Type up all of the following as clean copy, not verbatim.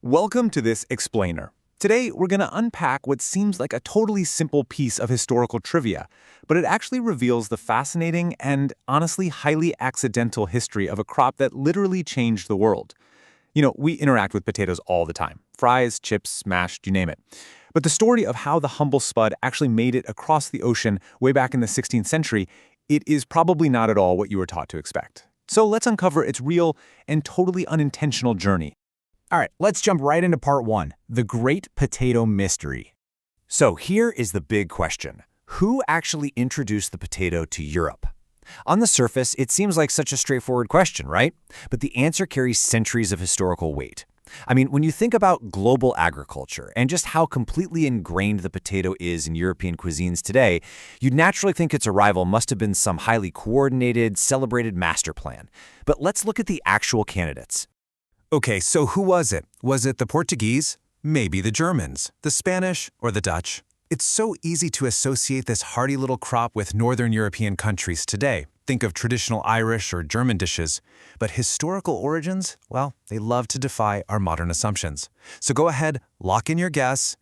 Welcome to this explainer. Today, we're going to unpack what seems like a totally simple piece of historical trivia, but it actually reveals the fascinating and honestly highly accidental history of a crop that literally changed the world. We interact with potatoes all the time. Fries, chips, mashed, you name it. But the story of how the humble spud actually made it across the ocean way back in the 16th century, it is probably not at all what you were taught to expect. So let's uncover its real and totally unintentional journey. All right, let's jump right into part one, the Great Potato Mystery. So here is the big question. Who actually introduced the potato to Europe? On the surface, it seems like such a straightforward question, right? But the answer carries centuries of historical weight. I mean, when you think about global agriculture and just how completely ingrained the potato is in European cuisines today, you'd naturally think its arrival must have been some highly coordinated, celebrated master plan. But let's look at the actual candidates. Okay, so who was it? Was it the Portuguese? Maybe the Germans, the Spanish, or the Dutch? It's so easy to associate this hardy little crop with Northern European countries today. Think of traditional Irish or German dishes. But historical origins, well, they love to defy our modern assumptions. So go ahead, lock in your guess.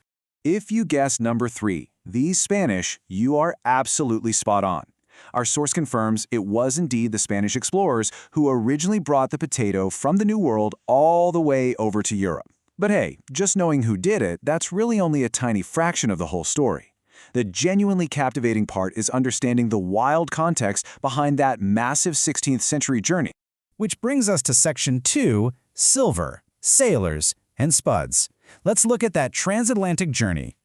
If you guess number 3, the Spanish, you are absolutely spot on. Our source confirms it was indeed the Spanish explorers who originally brought the potato from the New World all the way over to Europe. But hey, just knowing who did it, that's really only a tiny fraction of the whole story. The genuinely captivating part is understanding the wild context behind that massive 16th century journey. Which brings us to section 2, silver, sailors, and spuds. Let's look at that transatlantic journey.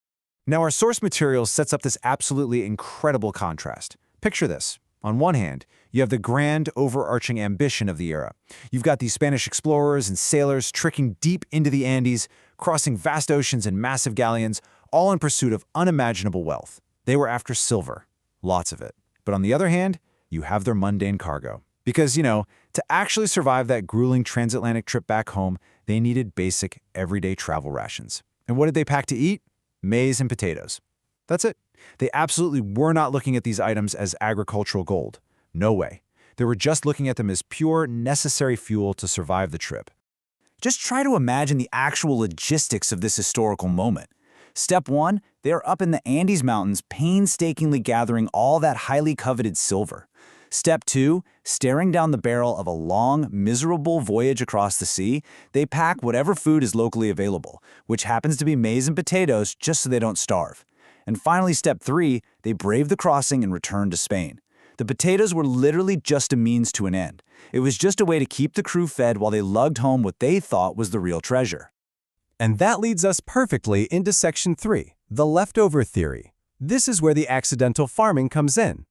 Now, our source material sets up this absolutely incredible contrast. Picture this. On one hand, you have the grand, overarching ambition of the era. You've got these Spanish explorers and sailors trekking deep into the Andes, crossing vast oceans in massive galleons, all in pursuit of unimaginable wealth. They were after silver, lots of it. But on the other hand, you have their mundane cargo. Because, to actually survive that grueling transatlantic trip back home, they needed basic, everyday travel rations. And what did they pack to eat? Maize and potatoes. That's it. They absolutely were not looking at these items as agricultural gold. No way. They were just looking at them as pure, necessary fuel to survive the trip. Just try to imagine the actual logistics of this historical moment. Step 1, they are up in the Andes Mountains painstakingly gathering all that highly coveted silver. Step 2, staring down the barrel of a long, miserable voyage across the sea, they pack whatever food is locally available, which happens to be maize and potatoes just so they don't starve. And finally, step 3, they brave the crossing and return to Spain. The potatoes were literally just a means to an end. It was just a way to keep the crew fed while they lugged home what they thought was the real treasure. And that leads us perfectly into section 3, the leftover theory. This is where the accidental farming comes in.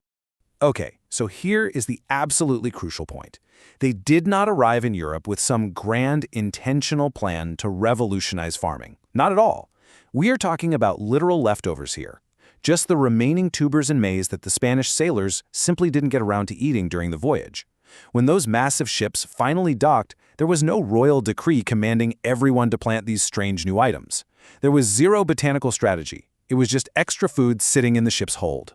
Okay, so here is the absolutely crucial point. They did not arrive in Europe with some grand, intentional plan to revolutionize farming. Not at all. We are talking about literal leftovers here. Just the remaining tubers and maize that the Spanish sailors simply didn't get around to eating during the voyage. When those massive ships finally docked, there was no royal decree commanding everyone to plant these strange new items. There was zero botanical strategy. It was just extra food sitting in the ship's hold.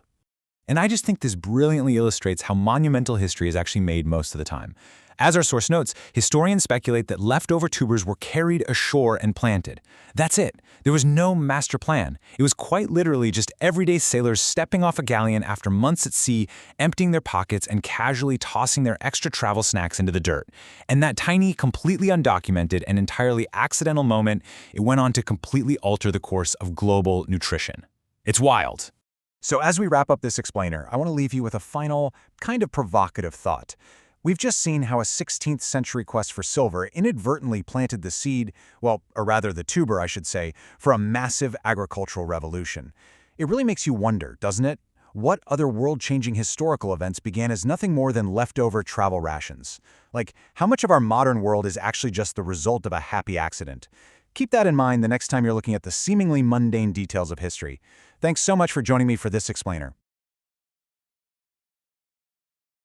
And I just think this brilliantly illustrates how monumental history is actually made most of the time. As our source notes, historians speculate that leftover tubers were carried ashore and planted. That's it. There was no master plan. It was quite literally just everyday sailors stepping off a galleon after months at sea, emptying their pockets and casually tossing their extra travel snacks into the dirt. And that tiny, completely undocumented and entirely accidental moment, it went on to completely alter the course of global nutrition. It's wild. So as we wrap up this explainer, I want to leave you with a final, kind of provocative thought. We've just seen how a 16th century quest for silver inadvertently planted the seed, or rather the tuber, I should say, for a massive agricultural revolution. It really makes you wonder, doesn't it? What other world-changing historical events began as nothing more than leftover travel rations? Like, how much of our modern world is actually just the result of a happy accident? Keep that in mind the next time you're looking at the seemingly mundane details of history. Thanks so much for joining me for this explainer.